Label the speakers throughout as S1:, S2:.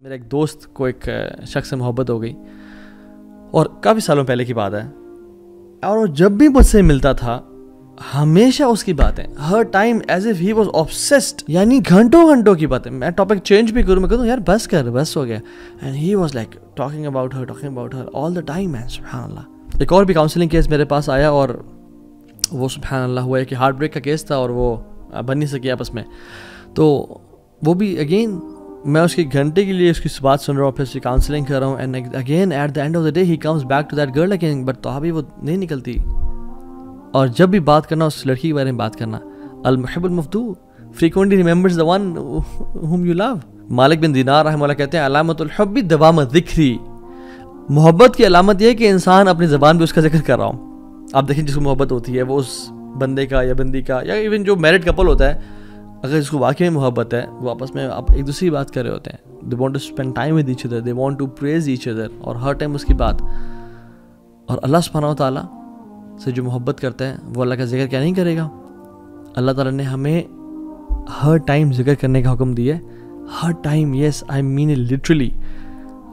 S1: میرے ایک دوست کو ایک شخص سے محبت ہو گئی اور کافی سالوں پہلے کی بات ہے، اور وہ جب بھی مجھ سے ملتا تھا ہمیشہ اس کی باتیں ہر time as if he was obsessed، یعنی گھنٹوں گھنٹوں کی باتیں. میں ٹاپک چینج بھی کروں، میں کہتا ہوں یار بس ہو گیا، and he was like talking about her all the time. Man سبحان اللہ. ایک اور بھی کاؤنسلنگ کیس میرے پاس آیا اور وہ سبحان اللہ ہوا ہے کہ ہارٹ بریک کا کیس تھا اور وہ بن نہیں سکی آپس میں. تو وہ بھی اگین میں اس کی گھنٹے کے لیے اس کی بات سن رہا ہوں، پھر اس کی کاؤنسلنگ کر رہا ہوں، and again at the end of the day ہی comes back to that girl again, but تو بھی وہ نہیں نکلتی. اور جب بھی بات کرنا اس لڑکی کے بارے میں بات کرنا، المحب المفتو frequently remembers the one whom you love. مالک بن دینار رحمہ اللہ کہتے ہیں علامت الحب دوام ذکری، محبت کی علامت یہ ہے کہ انسان اپنی زبان پہ اس کا ذکر کر رہا ہوں. آپ دیکھیں جس کو محبت ہوتی ہے وہ اس بندے کا یا بندی کا یا ایون جو میرڈ کپل ہوتا ہے، اگر اس کو واقعی محبت ہے وہ آپس میں ایک دوسرے کی بات کر رہے ہوتے ہیں. they want to spend time with each other, they want to praise each other، اور ہر ٹائم اس کی بات. اور اللہ سبحانہ و تعالیٰ سے جو محبت کرتا ہے وہ اللہ کا ذکر کیا نہیں کرے گا؟ اللہ تعالیٰ نے ہمیں ہر ٹائم ذکر کرنے کا حکم دیا ہے، ہر time. Yes I mean it literally,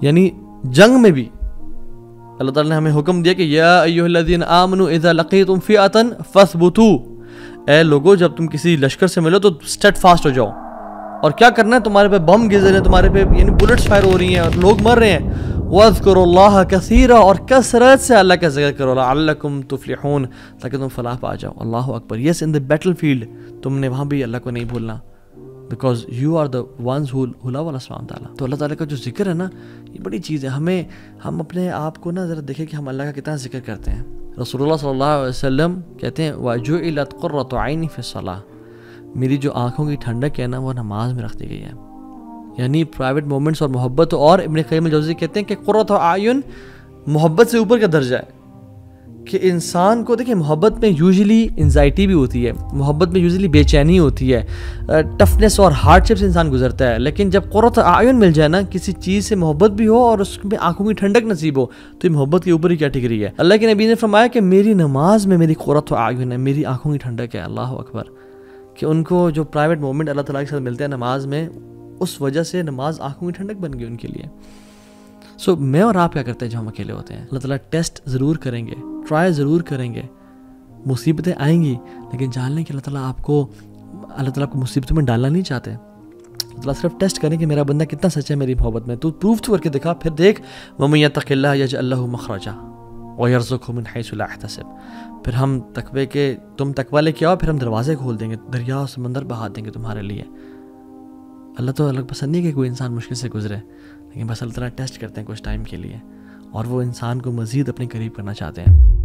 S1: یعنی جنگ میں بھی اللہ تعالیٰ نے ہمیں حکم دیا کہ یا ایھا الذین آمنوا اذا لقیتم فئۃ فاثبتوا، اے لوگو جب تم کسی لشکر سے ملو تو اسٹیڈ فاسٹ ہو جاؤ. اور کیا کرنا ہے؟ تمہارے پہ بم گر رہے ہیں، تمہارے پہ یعنی بلٹس فائر ہو رہی ہیں اور لوگ مر رہے ہیں. وَاذْكُرُوا اللَّهَ كَثِيرًا، اور کثرت سے اللہ کا ذکر کرو، لَعَلَّكُمْ تُفْلِحُونَ، تاکہ تم فلاح پا جاؤ. اللہ اکبر. یس ان دا بیٹل فیلڈ تم نے وہاں بھی اللہ کو نہیں بھولنا، because you are the ones who love Allah سبحانہ تعالیٰ. تو اللہ تعالیٰ کا جو ذکر ہے نا یہ بڑی چیز ہے. ہم اپنے آپ کو نا ذرا دیکھیں کہ ہم اللہ کا کتنا ذکر کرتے ہیں. رسول اللہ صلی اللہ علیہ وسلم کہتے ہیں وَجُعِلَتْ قُرَّةُ عَيْنِي فِي الصَّلَاةِ، میری جو آنکھوں کی ٹھنڈک ہے نا وہ نماز میں رکھ دی گئی ہے. یعنی پرائیویٹ مومنٹس اور محبت. اور ابن قیم الجوزی کہتے ہیں کہ قرۃ اعین محبت سے اوپر کا درجہ ہے. کہ انسان کو دیکھیں محبت میں یوزلی انزائٹی بھی ہوتی ہے، محبت میں یوزلی بے چینی ہوتی ہے، ٹفنس اور ہارڈ شپ سے انسان گزرتا ہے. لیکن جب قرۃ اعین مل جائے نا، کسی چیز سے محبت بھی ہو اور اس میں آنکھوں کی ٹھنڈک نصیب ہو، تو یہ محبت کے اوپر ہی کیٹیگری ہے. اللہ کے نبی نے فرمایا کہ میری نماز میں میری قرۃ اعین ہے، میری آنکھوں کی ٹھنڈک ہے. اللہ اکبر. کہ ان کو جو پرائیویٹ مومنٹ اللہ تعالیٰ کے ساتھ ملتے ہیں نماز میں، اس وجہ سے نماز آنکھوں کی ٹھنڈک بن گئی ان کے لیے. سو میں اور آپ کیا کرتے ہیں جب ہم اکیلے ہوتے ہیں؟ اللہ تعالیٰ ٹیسٹ ضرور کریں گے، ٹرائی ضرور کریں گے، مصیبتیں آئیں گی، لیکن جان لیں کہ اللہ تعالیٰ آپ کو مصیبتوں میں ڈالنا نہیں چاہتے. اللہ تعالیٰ صرف ٹیسٹ کریں کہ میرا بندہ کتنا سچا ہے میری محبت میں. تو پروف کر کے دکھا، پھر دیکھ وَمَن يَتَّقِ اللَّهَ يَجْعَل لَهُ مَخْرَجًا وَيَرْزُقْهُ مِنْ حَيْثُ لَا يَحْتَسِبُ. پھر ہم تم تقویٰ لے کے آؤ، پھر ہم دروازے کھول دیں گے، دریا اور سمندر بہا دیں گے تمہارے لیے. اللہ تو الگ پسند نہیں کہ کوئی انسان مشکل سے گزرے، لیکن بس اللہ تعالیٰ ٹیسٹ کرتے ہیں کچھ ٹائم کے لیے، اور وہ انسان کو مزید اپنے قریب کرنا چاہتے ہیں.